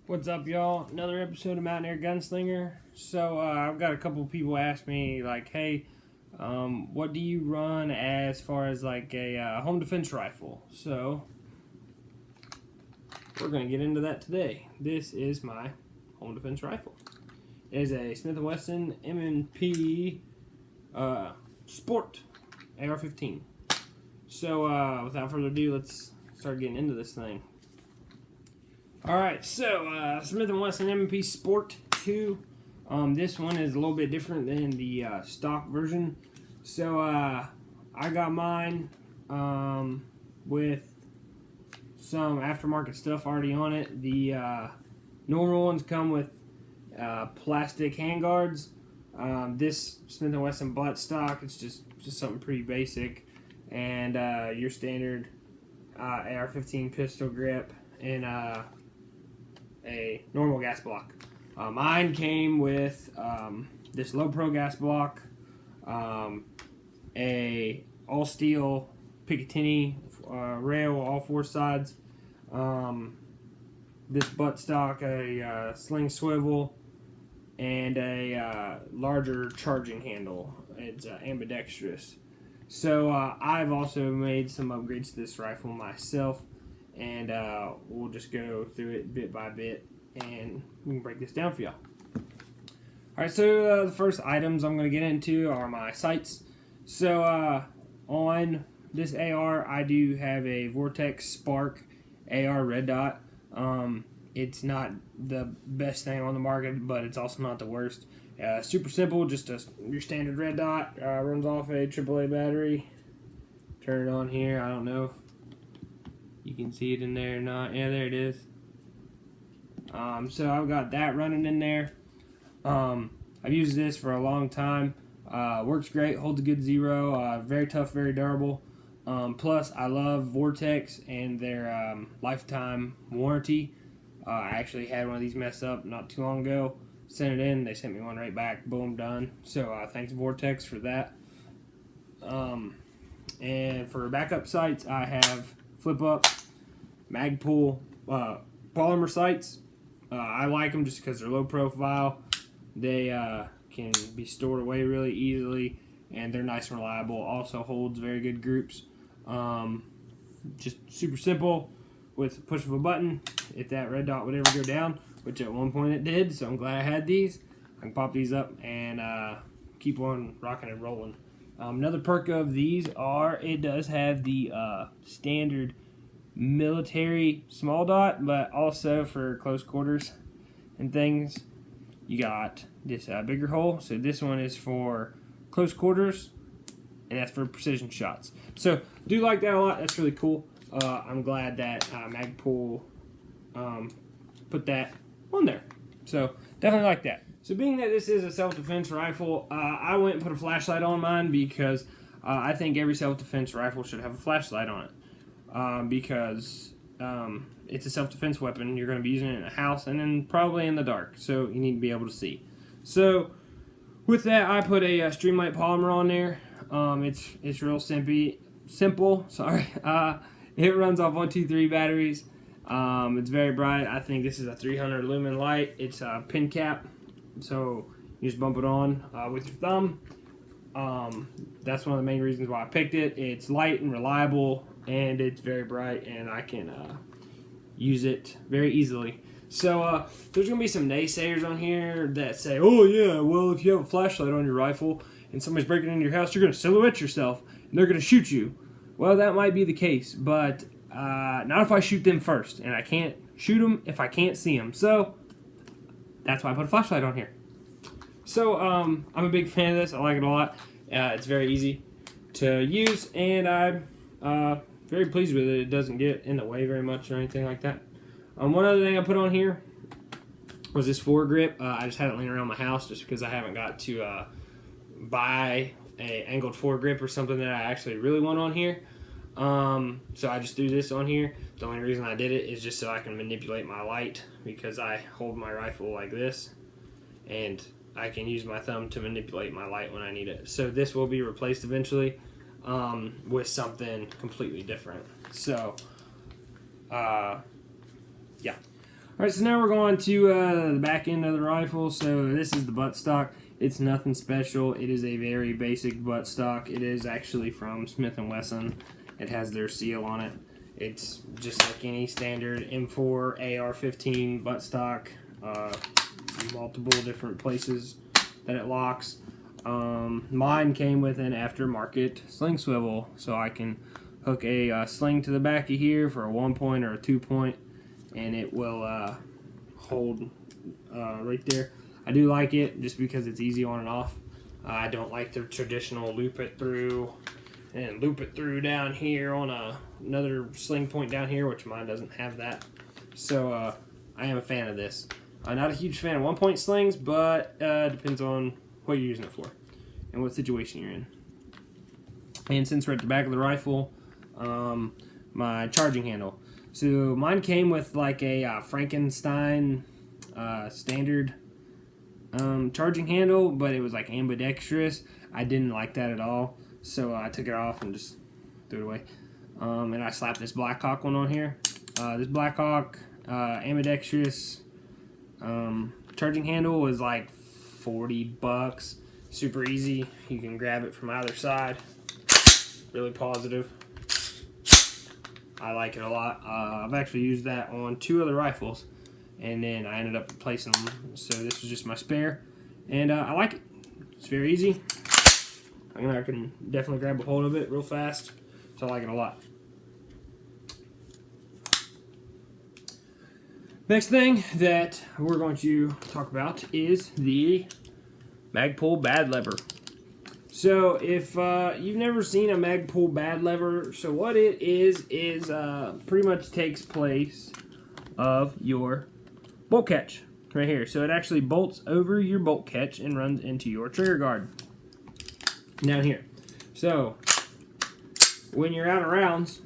What's up, y'all? Another episode of Mountaineer Gunslinger. So, I've got a couple of people ask me, like, hey, what do you run as far as, like, a home defense rifle? So, we're going to get into that today. This is my home defense rifle. It is a Smith & Wesson M&P Sport AR-15. So, without further ado, let's start getting into this thing. Alright, so Smith & Wesson M&P Sport 2. This one is a little bit different than the stock version. So I got mine with some aftermarket stuff already on it. The normal ones come with plastic handguards. This Smith & Wesson butt stock, it's just something pretty basic. And your standard AR-15 pistol grip and a normal gas block. Mine came with this low pro gas block, a all steel Picatinny rail all four sides, this butt stock, a sling swivel, and a larger charging handle. It's ambidextrous. So I've also made some upgrades to this rifle myself, and we'll just go through it bit by bit, and we can break this down for y'all. Alright, so the first items I'm going to get into are my sights. So on this AR, I do have a Vortex Spark AR red dot. It's not the best thing on the market, but it's also not the worst. Super simple, just your standard red dot. Runs off a AAA battery. Turn it on here. I don't know if you can see it in there or not. Yeah, there it is. So I've got that running in there. I've used this for a long time. Works great, holds a good zero. Very tough, very durable. Plus, I love Vortex and their lifetime warranty. I actually had one of these mess up not too long ago. Sent it in. They sent me one right back. Boom, done. So thanks Vortex for that. And for backup sights, I have flip up Magpul polymer sights. I like them just because they're low profile. They can be stored away really easily, and they're nice and reliable. Also holds very good groups. Just super simple with the push of a button. If that red dot would ever go down, which at one point it did, so I'm glad I had these. I can pop these up and keep on rocking and rolling. Another perk of these are it does have the standard military small dot, but also for close quarters and things, you got this bigger hole. So this one is for close quarters, and that's for precision shots. So do like that a lot. That's really cool. I'm glad that Magpul put that on there. So definitely like that. So being that this is a self-defense rifle, I went and put a flashlight on mine because I think every self-defense rifle should have a flashlight on it. Because it's a self-defense weapon. You're going to be using it in a house and then probably in the dark, so you need to be able to see. So with that, I put a Streamlight polymer on there. It's real simple. Sorry. It runs off 123 batteries. It's very bright. I think this is a 300 lumen light. It's a pin cap, so you just bump it on with your thumb. That's one of the main reasons why I picked it. It's light and reliable, and it's very bright, and I can use it very easily. So there's going to be some naysayers on here that say, oh yeah, well if you have a flashlight on your rifle and somebody's breaking into your house, you're going to silhouette yourself and they're going to shoot you. Well, that might be the case, but not if I shoot them first, and I can't shoot them if I can't see them. So that's why I put a flashlight on here. So I'm a big fan of this. I like it a lot. It's very easy to use, and I'm very pleased with it. It doesn't get in the way very much or anything like that. One other thing I put on here was this foregrip. I just had it laying around my house just because I haven't got to buy a angled foregrip or something that I actually really want on here. So I just threw this on here. The only reason I did it is just so I can manipulate my light, because I hold my rifle like this, and I can use my thumb to manipulate my light when I need it. So this will be replaced eventually with something completely different. So, yeah. Alright, so now we're going to the back end of the rifle. So this is the buttstock. It's nothing special. It is a very basic buttstock. It is actually from Smith & Wesson. It has their seal on it. It's just like any standard M4 AR-15 buttstock. Multiple different places that it locks. Mine came with an aftermarket sling swivel, so I can hook a sling to the back of here for a 1-point or a 2-point, and it will hold right there. I do like it just because it's easy on and off. I don't like the traditional loop it through and loop it through down here on another sling point down here, which mine doesn't have that. So I am a fan of this. Not a huge fan of 1-point slings, but depends on what you're using it for and what situation you're in. And since we're at the back of the rifle, my charging handle. So mine came with like a Frankenstein standard charging handle, but it was like ambidextrous. I didn't like that at all, so I took it off and just threw it away. And I slapped this Blackhawk one on here. This Blackhawk ambidextrous charging handle was like $40. Super easy. You can grab it from either side. Really positive. I like it a lot. I've actually used that on 2 other rifles, and then I ended up replacing them. So this was just my spare, and I like it. It's very easy. I can definitely grab a hold of it real fast, so I like it a lot. Next thing that we're going to talk about is the Magpul bad lever. So if you've never seen a Magpul bad lever, so what it is pretty much takes place of your bolt catch right here. So it actually bolts over your bolt catch and runs into your trigger guard down here. So when you're out of rounds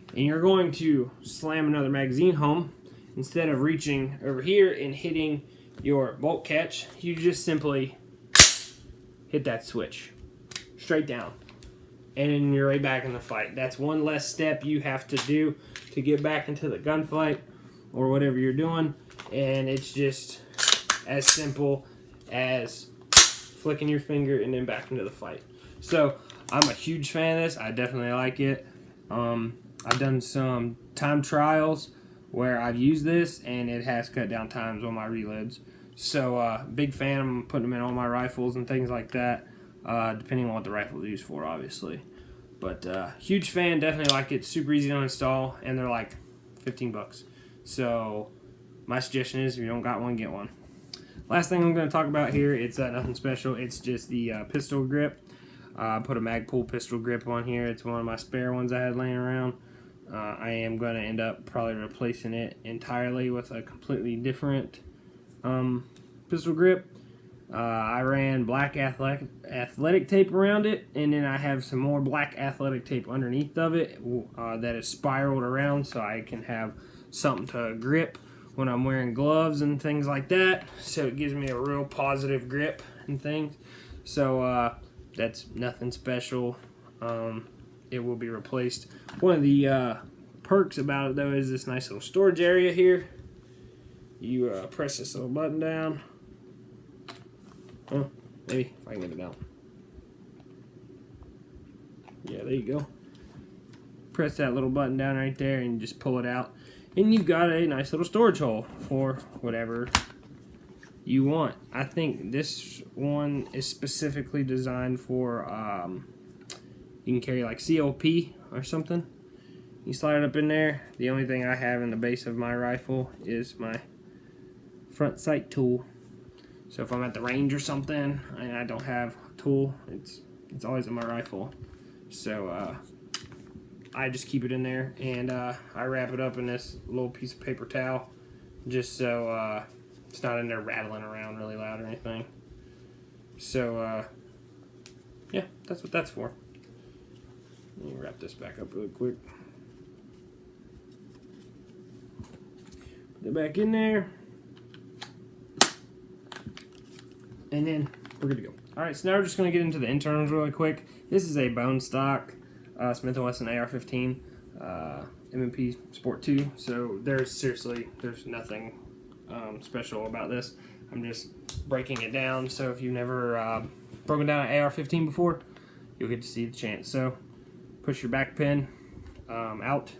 and you're going to slam another magazine home, instead of reaching over here and hitting your bolt catch, you just simply hit that switch straight down, and then you're right back in the fight. That's one less step you have to do to get back into the gunfight or whatever you're doing, and it's just as simple as flicking your finger and then back into the fight. So I'm a huge fan of this. I definitely like it. I've done some time trials where I've used this, and it has cut down times on my reloads. So big fan. I'm putting them in all my rifles and things like that, depending on what the rifle is used for, obviously. But huge fan. Definitely like it. Super easy to install, and they're like $15. So my suggestion is, if you don't got one, get one. Last thing I'm going to talk about here, it's nothing special. It's just the pistol grip. I put a Magpul pistol grip on here. It's one of my spare ones I had laying around. I am going to end up probably replacing it entirely with a completely different pistol grip. I ran black athletic tape around it, and then I have some more black athletic tape underneath of it that is spiraled around, so I can have something to grip when I'm wearing gloves and things like that. So it gives me a real positive grip and things. So that's nothing special. It will be replaced. One of the perks about it, though, is this nice little storage area here. You press this little button down. Maybe if I can get it down. Yeah, there you go. Press that little button down right there and just pull it out. And you've got a nice little storage hole for whatever you want. I think this one is specifically designed for, you can carry like CLP or something. You slide it up in there. The only thing I have in the base of my rifle is my front sight tool. So if I'm at the range or something and I don't have a tool, it's always in my rifle. So I just keep it in there, and I wrap it up in this little piece of paper towel just so it's not in there rattling around really loud or anything. So yeah, that's what that's for. Let me wrap this back up really quick. Put it back in there. And then we're good to go. Alright, so now we're just going to get into the internals really quick. This is a bone stock Smith & Wesson AR-15. M&P Sport 2. So there's nothing special about this. I'm just breaking it down. So if you've never broken down an AR-15 before, you'll get to see the chance. So push your back pin out,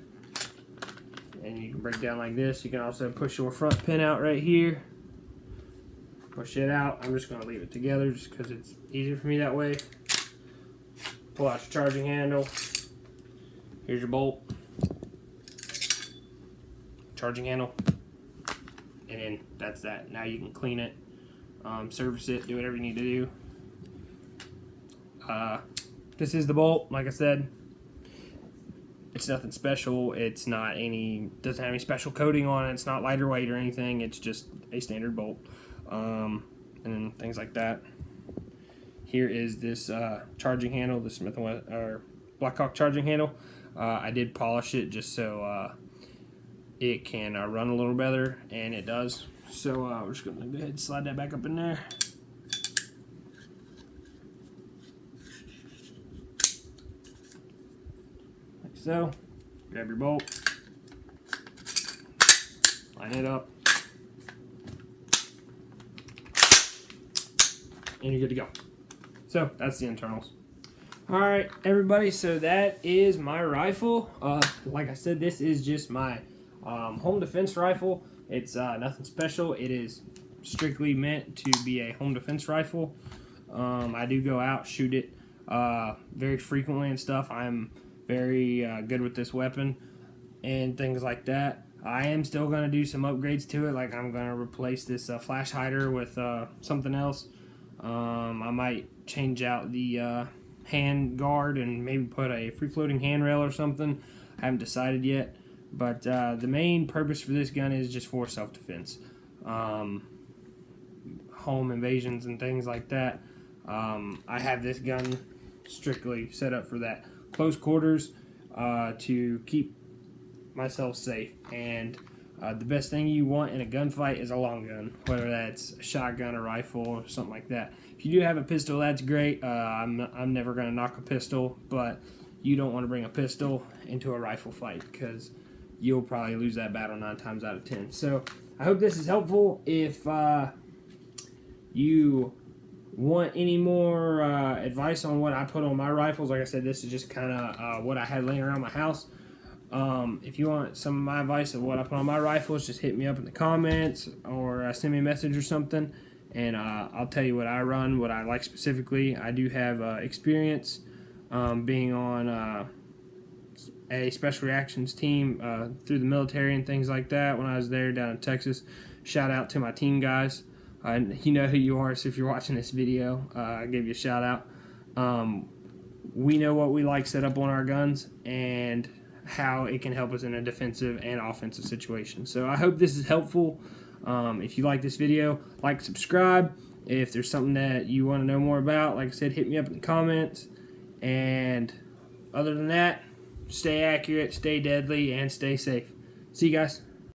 and you can break down like this. You can also push your front pin out right here. Push it out. I'm just going to leave it together just because it's easier for me that way. Pull out your charging handle. Here's your bolt. Charging handle. And then that's that. Now you can clean it, service it, do whatever you need to do. This is the bolt. Like I said, it's nothing special. It's not doesn't have any special coating on it. It's not lighter weight or anything. It's just a standard bolt, and things like that. Here is this charging handle, the Smith & Wesson or Blackhawk charging handle. I did polish it just so it can run a little better, and it does. So we're just going to go ahead and slide that back up in there. Like so. Grab your bolt. Line it up. And you're good to go. So that's the internals. Alright, everybody, so that is my rifle. Like I said, this is just my home defense rifle. It's nothing special. It is strictly meant to be a home defense rifle. I do go out, shoot it very frequently and stuff. I'm very good with this weapon and things like that. I am still going to do some upgrades to it, like I'm going to replace this flash hider with something else. I might change out the hand guard and maybe put a free-floating handrail or something. I haven't decided yet, but the main purpose for this gun is just for self-defense, home invasions and things like that. I have this gun strictly set up for that, close quarters, to keep myself safe. And the best thing you want in a gunfight is a long gun, whether that's a shotgun, a rifle, or something like that. If you do have a pistol, that's great. I'm never going to knock a pistol, but you don't want to bring a pistol into a rifle fight because you'll probably lose that battle 9 times out of 10. So I hope this is helpful. If you want any more advice on what I put on my rifles, like I said, this is just kind of what I had laying around my house. If you want some of my advice of what I put on my rifles, just hit me up in the comments or send me a message or something, and I'll tell you what I run, what I like specifically. I do have experience being on a special reactions team through the military and things like that when I was there down in Texas. Shout out to my team guys. You know who you are, so if you're watching this video, I give you a shout out. We know what we like set up on our guns and how it can help us in a defensive and offensive situation. So I hope this is helpful. If you like this video, like, subscribe. If there's something that you want to know more about, like I said, hit me up in the comments. And other than that, stay accurate, stay deadly, and stay safe. See you guys.